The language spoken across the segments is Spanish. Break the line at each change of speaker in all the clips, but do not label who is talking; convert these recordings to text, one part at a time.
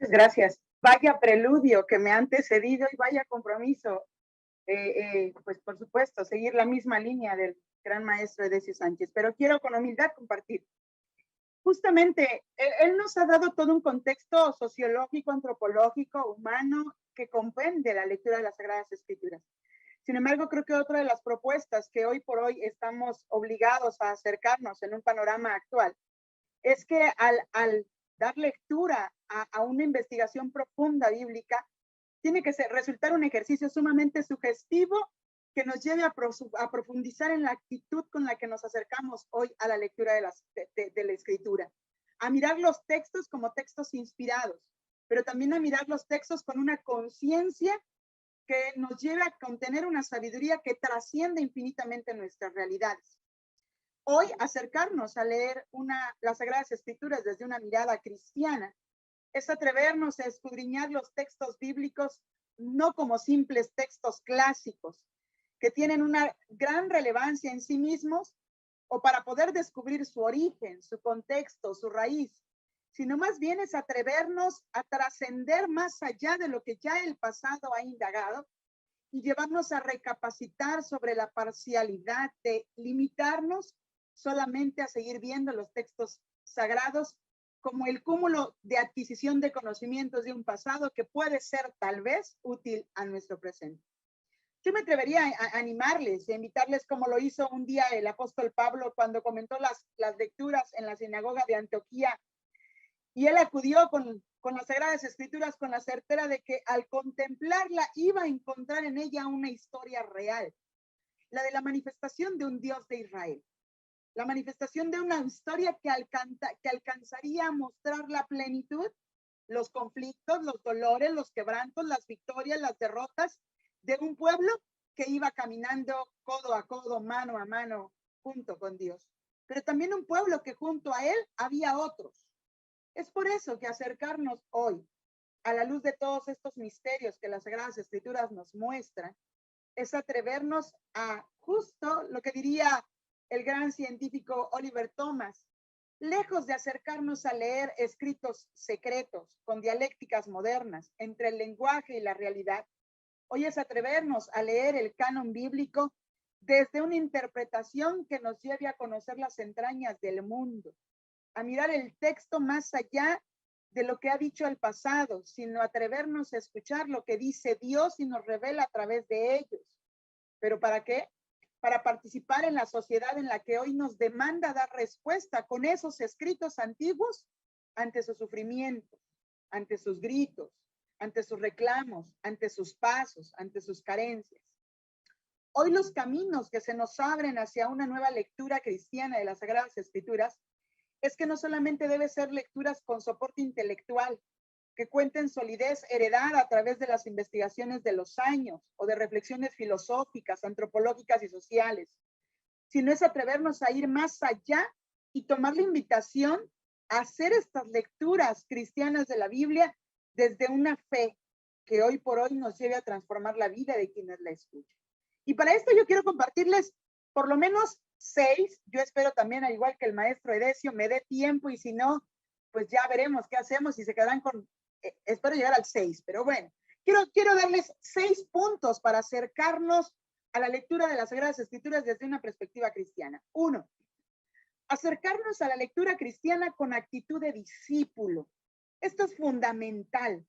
Gracias. Vaya preludio que me ha antecedido y vaya compromiso. Pues por supuesto, seguir la misma línea del gran maestro Edesio Sánchez, pero quiero con humildad compartir. Justamente, él nos ha dado todo un contexto sociológico, antropológico, humano, que comprende la lectura de las Sagradas Escrituras. Sin embargo, creo que otra de las propuestas que hoy por hoy estamos obligados a acercarnos en un panorama actual es que al dar lectura a una investigación profunda bíblica, tiene que resultar un ejercicio sumamente sugestivo que nos lleve a profundizar en la actitud con la que nos acercamos hoy a la lectura de la escritura, a mirar los textos como textos inspirados, pero también a mirar los textos con una conciencia que nos lleve a contener una sabiduría que trasciende infinitamente nuestras realidades. Hoy acercarnos a leer las Sagradas Escrituras desde una mirada cristiana es atrevernos a escudriñar los textos bíblicos no como simples textos clásicos que tienen una gran relevancia en sí mismos o para poder descubrir su origen, su contexto, su raíz, sino más bien es atrevernos a trascender más allá de lo que ya el pasado ha indagado y llevarnos a recapacitar sobre la parcialidad de limitarnos solamente a seguir viendo los textos sagrados como el cúmulo de adquisición de conocimientos de un pasado que puede ser tal vez útil a nuestro presente. Yo me atrevería a animarles, a invitarles como lo hizo un día el apóstol Pablo cuando comentó las lecturas en la sinagoga de Antioquía, y él acudió con las Sagradas Escrituras con la certeza de que al contemplarla iba a encontrar en ella una historia real, la de la manifestación de un Dios de Israel, la manifestación de una historia que alcanzaría a mostrar la plenitud, los conflictos, los dolores, los quebrantos, las victorias, las derrotas de un pueblo que iba caminando codo a codo, mano a mano, junto con Dios. Pero también un pueblo que junto a él había otros. Es por eso que acercarnos hoy a la luz de todos estos misterios que las Sagradas Escrituras nos muestran, es atrevernos a justo lo que diría el gran científico Oliver Thomas, lejos de acercarnos a leer escritos secretos con dialécticas modernas entre el lenguaje y la realidad, hoy es atrevernos a leer el canon bíblico desde una interpretación que nos lleve a conocer las entrañas del mundo, a mirar el texto más allá de lo que ha dicho el pasado, sino atrevernos a escuchar lo que dice Dios y nos revela a través de ellos. ¿Pero para qué? Para participar en la sociedad en la que hoy nos demanda dar respuesta con esos escritos antiguos ante sus sufrimientos, ante sus gritos, ante sus reclamos, ante sus pasos, ante sus carencias. Hoy los caminos que se nos abren hacia una nueva lectura cristiana de las Sagradas Escrituras es que no solamente debe ser lecturas con soporte intelectual, que cuenten solidez heredada a través de las investigaciones de los años o de reflexiones filosóficas, antropológicas y sociales, sino es atrevernos a ir más allá y tomar la invitación a hacer estas lecturas cristianas de la Biblia desde una fe que hoy por hoy nos lleve a transformar la vida de quienes la escuchan. Y para esto yo quiero compartirles por lo menos 6, yo espero también, al igual que el maestro Edesio, me dé tiempo y si no, pues ya veremos qué hacemos y se quedarán con, espero llegar al 6, pero bueno, quiero darles 6 puntos para acercarnos a la lectura de las Sagradas Escrituras desde una perspectiva cristiana. 1, acercarnos a la lectura cristiana con actitud de discípulo. Esto es fundamental.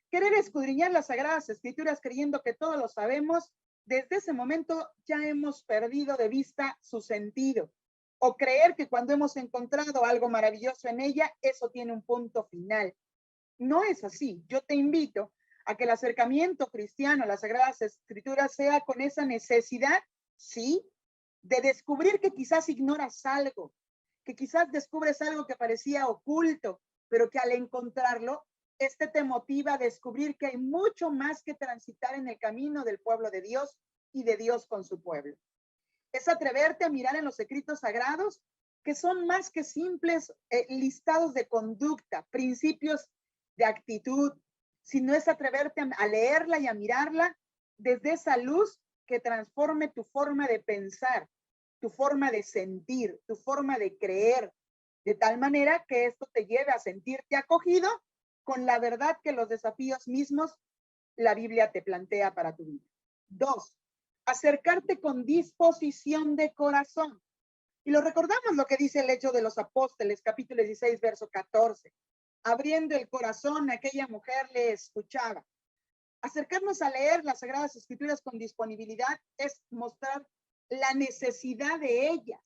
Querer escudriñar las Sagradas Escrituras creyendo que todo lo sabemos, desde ese momento ya hemos perdido de vista su sentido. O creer que cuando hemos encontrado algo maravilloso en ella, eso tiene un punto final. No es así. Yo te invito a que el acercamiento cristiano a las Sagradas Escrituras sea con esa necesidad, sí, de descubrir que quizás ignoras algo, que quizás descubres algo que parecía oculto, pero que al encontrarlo, te motiva a descubrir que hay mucho más que transitar en el camino del pueblo de Dios y de Dios con su pueblo. Es atreverte a mirar en los escritos sagrados que son más que simples listados de conducta, principios de actitud, sino es atreverte a leerla y a mirarla desde esa luz que transforme tu forma de pensar, tu forma de sentir, tu forma de creer, de tal manera que esto te lleve a sentirte acogido con la verdad que los desafíos mismos la Biblia te plantea para tu vida. 2, acercarte con disposición de corazón. Y lo recordamos lo que dice el Hecho de los Apóstoles, capítulo 16, verso 14. Abriendo el corazón, aquella mujer le escuchaba. Acercarnos a leer las Sagradas Escrituras con disponibilidad es mostrar la necesidad de ellas.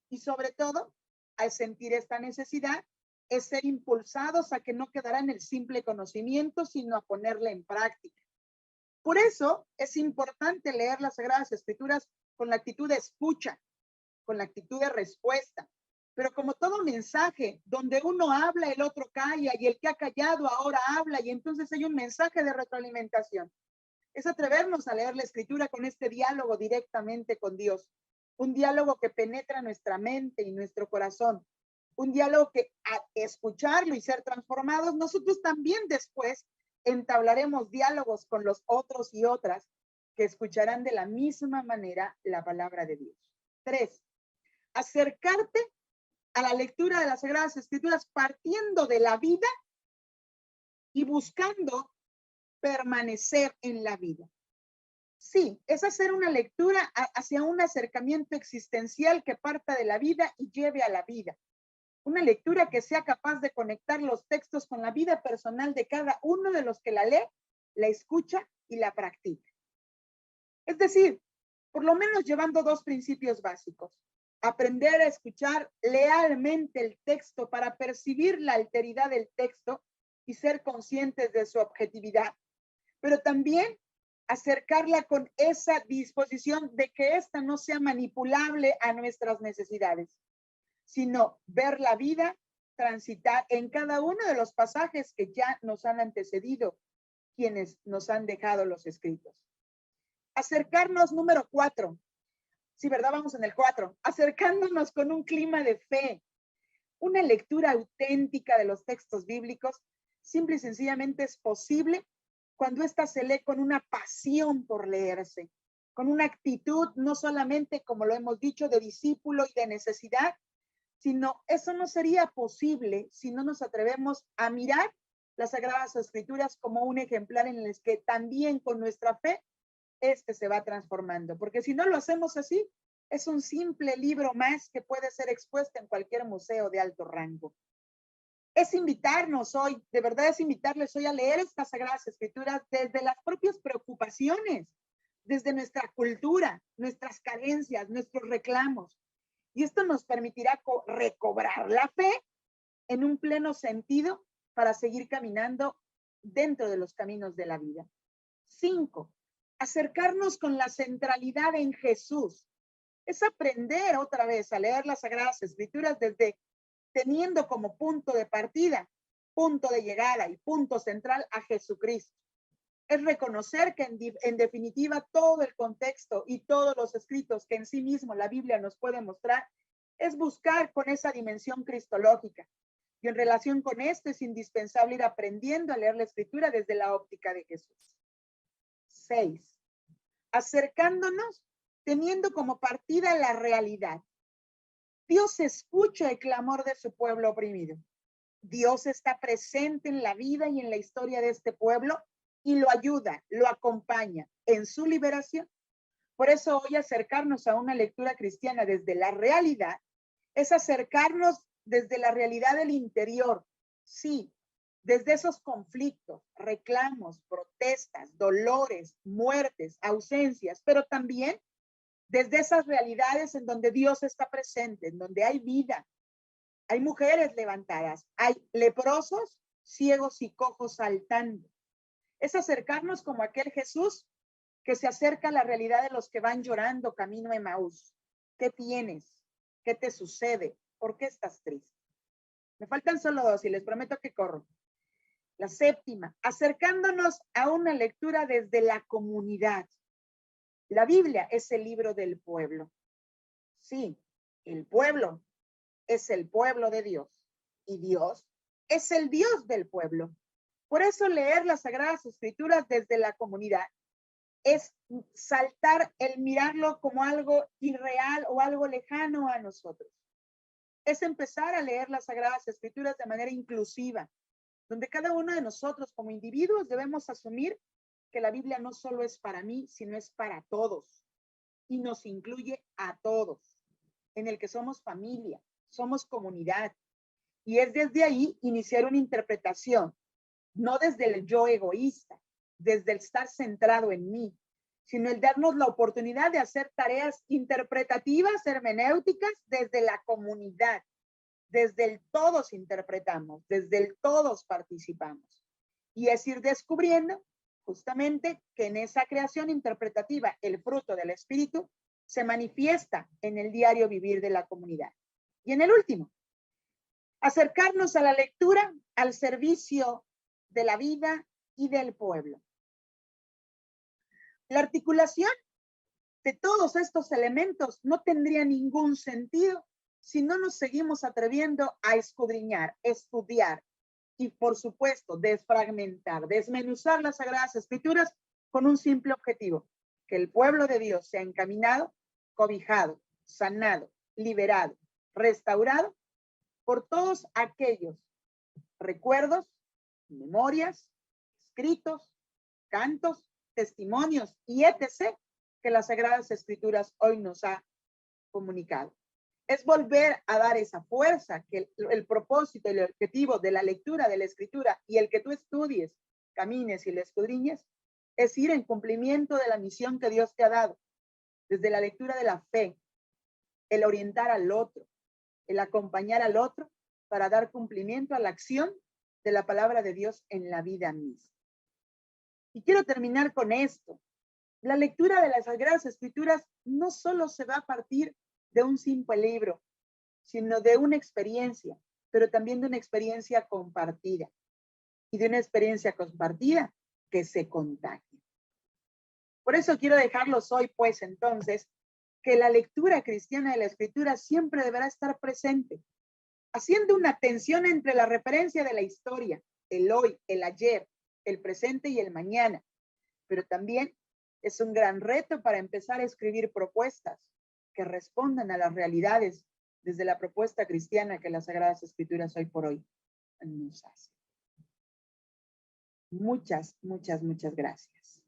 Y sobre todo, al sentir esta necesidad, es ser impulsados a que no quedará en el simple conocimiento, sino a ponerla en práctica. Por eso es importante leer las Sagradas Escrituras con la actitud de escucha, con la actitud de respuesta. Pero como todo mensaje, donde uno habla, el otro calla, y el que ha callado ahora habla, y entonces hay un mensaje de retroalimentación. Es atrevernos a leer la Escritura con este diálogo directamente con Dios. Un diálogo que penetra nuestra mente y nuestro corazón. Un diálogo que al escucharlo y ser transformados, nosotros también después entablaremos diálogos con los otros y otras que escucharán de la misma manera la palabra de Dios. 3, acercarte a la lectura de las Sagradas Escrituras partiendo de la vida y buscando permanecer en la vida. Sí, es hacer una lectura hacia un acercamiento existencial que parta de la vida y lleve a la vida. Una lectura que sea capaz de conectar los textos con la vida personal de cada uno de los que la lee, la escucha y la practica. Es decir, por lo menos llevando 2 principios básicos. Aprender a escuchar lealmente el texto para percibir la alteridad del texto y ser conscientes de su objetividad. Pero también acercarla con esa disposición de que ésta no sea manipulable a nuestras necesidades, sino ver la vida transitar en cada uno de los pasajes que ya nos han antecedido, quienes nos han dejado los escritos. Acercarnos, número 4. Sí, ¿verdad? Vamos en el 4. Acercándonos con un clima de fe. Una lectura auténtica de los textos bíblicos simple y sencillamente es posible cuando ésta se lee con una pasión por leerse, con una actitud no solamente, como lo hemos dicho, de discípulo y de necesidad, sino eso no sería posible si no nos atrevemos a mirar las Sagradas Escrituras como un ejemplar en el que también con nuestra fe se va transformando. Porque si no lo hacemos así, es un simple libro más que puede ser expuesto en cualquier museo de alto rango. Es invitarnos hoy, de verdad es invitarles hoy a leer estas Sagradas Escrituras desde las propias preocupaciones, desde nuestra cultura, nuestras carencias, nuestros reclamos. Y esto nos permitirá recobrar la fe en un pleno sentido para seguir caminando dentro de los caminos de la vida. 5, acercarnos con la centralidad en Jesús. Es aprender otra vez a leer las Sagradas Escrituras desde teniendo como punto de partida, punto de llegada y punto central a Jesucristo. Es reconocer que en definitiva todo el contexto y todos los escritos que en sí mismo la Biblia nos puede mostrar es buscar con esa dimensión cristológica. Y en relación con esto es indispensable ir aprendiendo a leer la Escritura desde la óptica de Jesús. 6, acercándonos teniendo como partida la realidad. Dios escucha el clamor de su pueblo oprimido. Dios está presente en la vida y en la historia de este pueblo y lo ayuda, lo acompaña en su liberación. Por eso hoy acercarnos a una lectura cristiana desde la realidad es acercarnos desde la realidad del interior. Sí, desde esos conflictos, reclamos, protestas, dolores, muertes, ausencias, pero también desde esas realidades en donde Dios está presente, en donde hay vida, hay mujeres levantadas, hay leprosos, ciegos y cojos saltando. Es acercarnos como aquel Jesús que se acerca a la realidad de los que van llorando camino a Emaús. ¿Qué tienes? ¿Qué te sucede? ¿Por qué estás triste? Me faltan solo 2 y les prometo que corro. La 7, acercándonos a una lectura desde la comunidad. La Biblia es el libro del pueblo. Sí, el pueblo es el pueblo de Dios y Dios es el Dios del pueblo. Por eso leer las Sagradas Escrituras desde la comunidad es saltar el mirarlo como algo irreal o algo lejano a nosotros. Es empezar a leer las Sagradas Escrituras de manera inclusiva, donde cada uno de nosotros como individuos debemos asumir que la Biblia no solo es para mí, sino es para todos y nos incluye a todos, en el que somos familia, somos comunidad. Y es desde ahí iniciar una interpretación, no desde el yo egoísta, desde el estar centrado en mí, sino el darnos la oportunidad de hacer tareas interpretativas, hermenéuticas, desde la comunidad. Desde el todos interpretamos, desde el todos participamos. Y es ir descubriendo justamente que en esa creación interpretativa el fruto del espíritu se manifiesta en el diario vivir de la comunidad. Y en el último, acercarnos a la lectura al servicio de la vida y del pueblo. La articulación de todos estos elementos no tendría ningún sentido si no nos seguimos atreviendo a escudriñar, estudiar y, por supuesto, desfragmentar, desmenuzar las Sagradas Escrituras con un simple objetivo: que el pueblo de Dios sea encaminado, cobijado, sanado, liberado, restaurado por todos aquellos recuerdos, memorias, escritos, cantos, testimonios y etc. que las Sagradas Escrituras hoy nos ha comunicado. Es volver a dar esa fuerza que el propósito y el objetivo de la lectura de la Escritura y el que tú estudies, camines y la escudriñes, es ir en cumplimiento de la misión que Dios te ha dado, desde la lectura de la fe, el orientar al otro, el acompañar al otro para dar cumplimiento a la acción de la palabra de Dios en la vida misma. Y quiero terminar con esto. La lectura de las Sagradas Escrituras no solo se va a partir de un simple libro, sino de una experiencia, pero también de una experiencia compartida. Y de una experiencia compartida que se contagia. Por eso quiero dejarlos hoy, pues, entonces, que la lectura cristiana de la Escritura siempre deberá estar presente, haciendo una tensión entre la referencia de la historia, el hoy, el ayer, el presente y el mañana. Pero también es un gran reto para empezar a escribir propuestas que respondan a las realidades desde la propuesta cristiana que las Sagradas Escrituras hoy por hoy nos hacen. Muchas, muchas, muchas gracias.